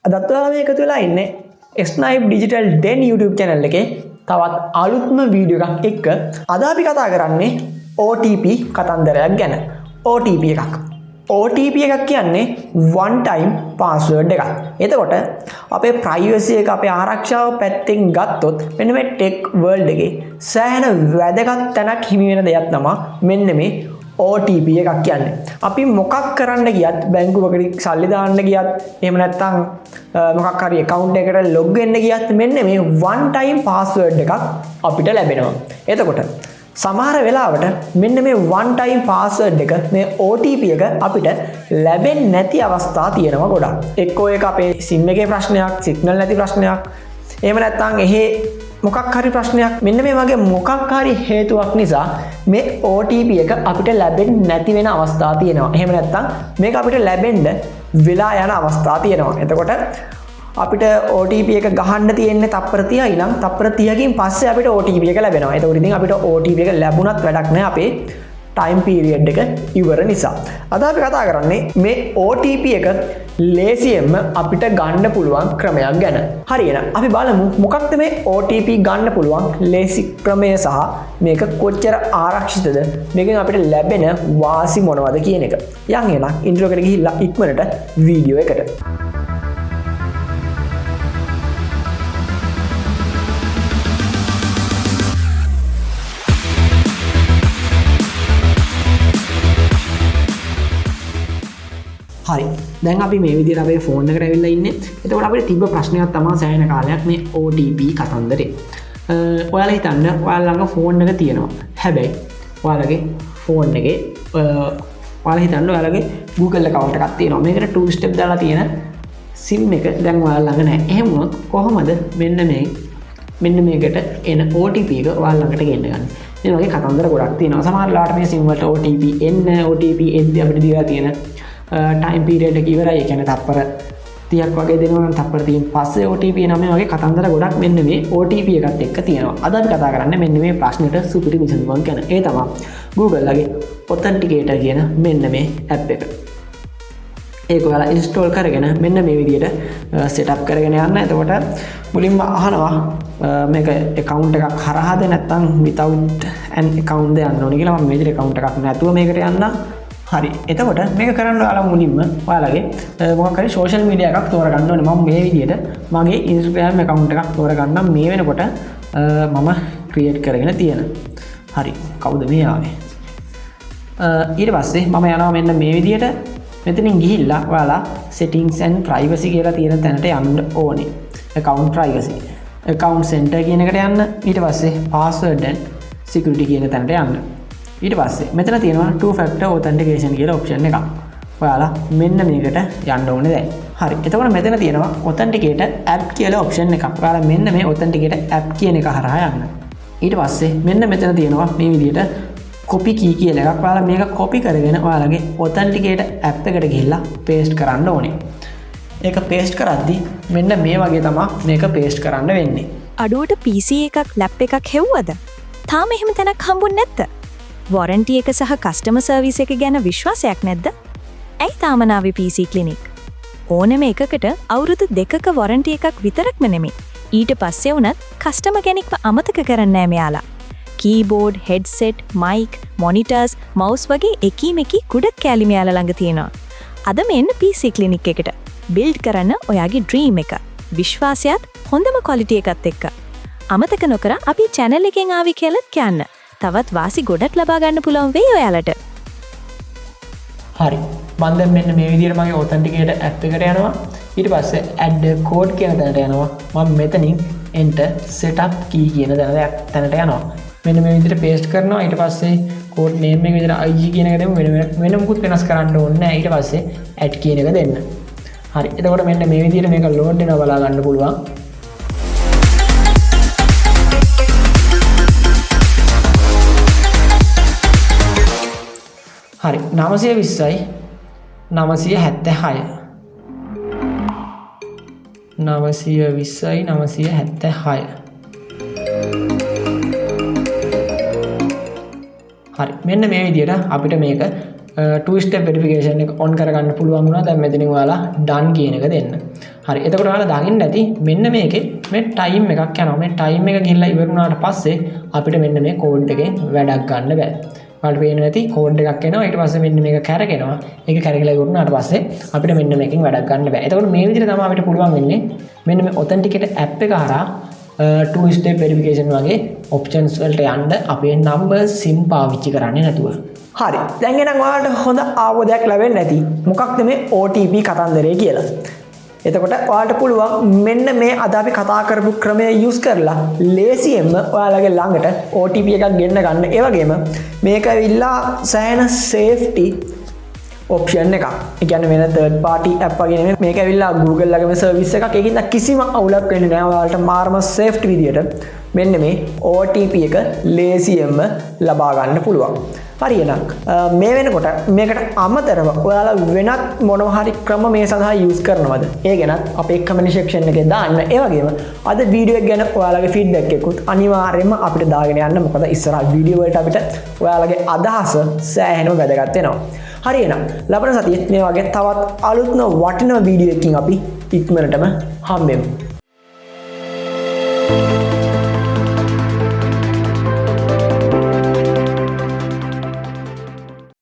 අදත් ඔයාලා මේ එකතු වෙලා ඉන්නේ Snipe Digital Den YouTube channel එකේ තවත් අලුත්ම වීඩියෝ එකක් එක්ක. අද අපි කතා කරන්නේ OTP කතන්දරයක් ගැන. OTP එකක්. OTP එකක් කියන්නේ one time password එකක්. එතකොට අපේ privacy එක අපේ ආරක්ෂාව පැත්තෙන් ගත්තොත් මෙන්න මේ tech world එකේ සෑහෙන වැදගත් තැනක් හිමි වෙන දෙයක් තමයි මෙන්න මේ OTP එකක් කියන්නේ. අපි මොකක් කරන්න ගියත් බැංකුවකට සල්ලි දාන්න ගියත් එහෙම නැත්නම් මොකක් හරි account එකකට log වෙන්න ගියත් මෙන්න මේ one time password එකක් අපිට ලැබෙනවා. එතකොට සමහර වෙලාවට මෙන්න මේ one time password එක මේ OTP එක අපිට ලැබෙන්නේ නැති අවස්ථා තියෙනවා ගොඩක්. එක්කෝ ඒක අපේ SIM එකේ ප්‍රශ්නයක්, signal නැති ප්‍රශ්නයක්. එහෙම නැත්නම් එහෙ මොකක් හරි ප්‍රශ්නයක් මෙන්න මේ වගේ මොකක් හරි හේතුවක් නිසා මේ OTP එක අපිට ලැබෙන්නේ නැති වෙන අවස්ථා තියෙනවා. එහෙම නැත්නම් මේක අපිට ලැබෙන්න වෙලා යන අවස්ථා තියෙනවා. එතකොට අපිට OTP එක ගහන්න තියෙන්නේ තප්පර 30යි නම් තප්පර 30කින් පස්සේ අපිට OTP එක ලැබෙනවා. ඒතකොට ඉතින් අපිට OTP එක ලැබුණත් වැඩක් නැහැ අපේ time period එක ඉවර නිසා. අද අපි කතා කරන්නේ මේ OTP එක ලේසියෙන්ම අපිට ගන්න පුළුවන් ක්‍රමයක් ගැන. හරියට අපි බලමු මොකක්ද මේ OTP ගන්න පුළුවන් ලේසි ක්‍රමය සහ මේක කොච්චර ආරක්ෂිතද, මේකෙන් අපිට ලැබෙන වාසි මොනවද කියන එක. යන් එහෙනම් ඉන්ට්‍රෝ එකට ගිහිල්ලා ඉක්මනට වීඩියෝ එකට. හරි, දැන් අපි මේ විදිහට අපේ ෆෝන් එකට ඇවිල්ලා ඉන්නේ. එතකොට අපිට තිබ්බ ප්‍රශ්නයක් තමයි සෑහෙන කාලයක් මේ OTP කතන්දරේ. ඔයාලා හිතන්න ඔයාලා ළඟ ෆෝන් එක තියෙනවා. හැබැයි ඔයාලගේ ෆෝන් එකේ ඔයාලා හිතන්න ඔයාලගේ Google account එකක් තියෙනවා. මේකට 2 step දාලා තියෙන SIM එක දැන් ඔයාලා ළඟ නැහැ. එහෙම වුණොත් කොහොමද මෙන්න මේකට එන OTP එක ඔයාලා ළඟට ගෙන්න ගන්නේ? මේ වගේ කතන්දර ගොඩක් තියෙනවා. සමහර වෙලාවට මේ SIM වලට OTP OTP එද්දී අපිට දීලා තියෙන time period එක ඉවරයි. ඒ කියන්නේ තප්පර 30ක් වගේ දෙනවා නම් තප්පර 30න් පස්සේ OTP එනවා. මේ වගේ කතන්දර ගොඩක් මෙන්න මේ OTP එකත් එක්ක තියෙනවා. අද අපි කතා කරන්නේ මෙන්න මේ ප්‍රශ්නෙට සුපිරි විසඳුමක් ගැන. ඒ තමයි Google ලගේ Authenticator කියන මෙන්න මේ app එක. ඒක ඔයාලා install කරගෙන මෙන්න මේ විදිහට setup කරගෙන යන්න. එතකොට මුලින්ම අහනවා මේක account එකක් හරහාද නැත්නම් without an account ද යන්න ඕනේ කියලා. මම මේ විදිහට account එකක් නැතුව මේකට යන්න. හරි, එතකොට මේක කරන්න ඔයාලා මුලින්ම ඔයාලගේ මොකක් හරි social media එකක් තෝරගන්න ඕනේ. මම මේ විදිහට මගේ Instagram account එකක් තෝරගන්නම්. මේ වෙනකොට මම create කරගෙන තියෙන. හරි, කවුද මේ ආවේ? ඊට පස්සේ මම යනවා මෙන්න මේ විදිහට. මෙතනින් ගිහිල්ලා ඔයාලා settings and privacy කියලා තියෙන තැනට යන්න ඕනේ. account privacy, account center කියන එකට යන්න. ඊට පස්සේ password and security කියන තැනට යන්න. ඊට පස්සේ මෙතන තියෙනවා two factor authentication කියලා option එකක්. ඔයාලා මෙන්න මේකට යන්න ඕනේ දැන්. හරි, එතකොට මෙතන තියෙනවා authenticator app කියලා option එකක්. ඔයාලා මෙන්න මේ authenticator app කියන එක හරහා යන්න. ඊට පස්සේ මෙන්න මෙතන තියෙනවා මේ විදිහට copy key කියලා එකක්. ඔයාලා මේක copy කරගෙන ඔයාලගේ authenticator app එකට ගිහිල්ලා paste කරන්න ඕනේ. ඒක paste කරද්දි මෙන්න මේ වගේ තමයි මේක paste කරන්න වෙන්නේ. අඩුවට PC එකක් lap එකක් හෙව්වද? තාම එහෙම තැනක් හම්බුන්නේ නැද්ද? වොරන්ටි එක සහ කස්ටමර් සර්විස් එක ගැන විශ්වාසයක් නැද්ද? ඇයි තාම නාවේ PC ක්ලිනික්? ඕනෑම එකකට අවුරුදු 2ක වොරන්ටි එකක් විතරක්ම නෙමෙයි. ඊට පස්සේ වුණත් කස්ටමර් කෙනෙක්ව අමතක කරන්නේ නැහැ මෙයාලා. Keyboard, headset, mic, monitors, mouse වගේ එකීමෙකී කුඩක් කැලි මෙයාලා ළඟ තියෙනවා. අද මෙන්න PC ක්ලිනික් එකට. බිල්ඩ් කරන්න ඔයාගේ ඩ්‍රීම් එක. විශ්වාසයත් හොඳම ක්වොලිටි එකත් එක්ක. අමතක නොකර අපි channel එකෙන් ආවි කියලාත් කියන්න. තවත් වාසි ගොඩක් ලබා ගන්න පුළුවන් වෙයි ඔයාලට. හරි, මම දැන් මෙන්න මේ විදිහට මගේ authenticator app එකට යනවා. ඊට පස්සේ add code කියන තැනට යනවා. මම මෙතනින් enter setup key කියන තැනට යනවා. මෙන්න මේ විදිහට paste කරනවා. ඊට පස්සේ code name එක විදිහට IG කියන එක දෙමු. වෙන මොකුත් වෙනස් කරන්න ඕනේ නැහැ. ඊට පස්සේ add කියන එක දෙන්න. හරි, එතකොට මෙන්න මේ විදිහට මේක load වෙනවා බලා ගන්න පුළුවන්. හරි, 920යි 976 920යි 976. හරි, මෙන්න මේ විදිහට අපිට මේක two step verification එක on කරගන්න පුළුවන් වුණා. දැන් මෙතනින් ඔයාලා done කියන එක දෙන්න. හරි එතකොට ඔයාලා දකින්න ඇති මෙන්න මේකේ මේ ටයිම් එකක් යනවා මේ ටයිම් එක ගිහිල්ලා ඉවර වුණාට පස්සේ අපිට මෙන්න මේ කෝඩ් එකෙන් වැඩක් ගන්න බෑ ඔයාලට පේන්නේ නැති කෝඩ් එකක් එනවා ඊට පස්සේ මෙන්න මේක කැරගෙනවා ඒක කැරගලා ඉවර වුණාට පස්සේ අපිට මෙන්න මේකෙන් වැඩක් ගන්න බෑ එතකොට මේ විදිහට තමයි අපිට පුළුවන් වෙන්නේ මෙන්න මේ ඔතෙන්ටිකේට් ඇප් එක හරහා two step verification වගේ options වලට යන්න අපේ number sim පාවිච්චි කරන්නේ නැතුව හරි දැන් එහෙනම් ඔයාලට හොඳ අවබෝධයක් ලැබෙන්නේ නැති මොකක්ද මේ OTP කතන්දරය කියලා එතකොට ඔයාලට පුළුවන් මෙන්න මේ අද අපි කතා කරපු ක්‍රමය use කරලා ලේසියෙන්ම ඔයාලගේ ළඟට OTP එකක් ගෙන්න ගන්න. ඒ වගේම මේක ඇවිල්ලා සෑහෙන safety option එකක්. ඒ කියන්නේ වෙන third party app වගේ නෙමෙයි. මේක ඇවිල්ලා Google ලගේම service එකක්. ඒකින්ද කිසිම අවුලක් වෙන්නේ නැහැ. ඔයාලට මාර්ම safety විදියට මෙන්න මේ OTP එක ලේසියෙන්ම ලබා ගන්න පුළුවන්. හරි එහෙනම් මේ වෙනකොට මේකට අමතරව ඔයාලා වෙනත් මොනවා හරි ක්‍රම මේ සඳහා use කරනවද? ඒ ගැන අපේ comment section එකේ දාන්න. ඒ වගේම අද වීඩියෝ එක ගැන ඔයාලගේ feedback එකකුත් අනිවාර්යයෙන්ම අපිට දාගෙන යන්න. මොකද ඉස්සරහ වීඩියෝ වලට අපිට ඔයාලගේ අදහස සෑහෙනම වැදගත් වෙනවා. හරි එහෙනම් ලබන සතියේ මේ වගේ තවත් අලුත්ම වටිනා වීඩියෝ එකකින් අපි ඉක්මනටම හම්බෙමු.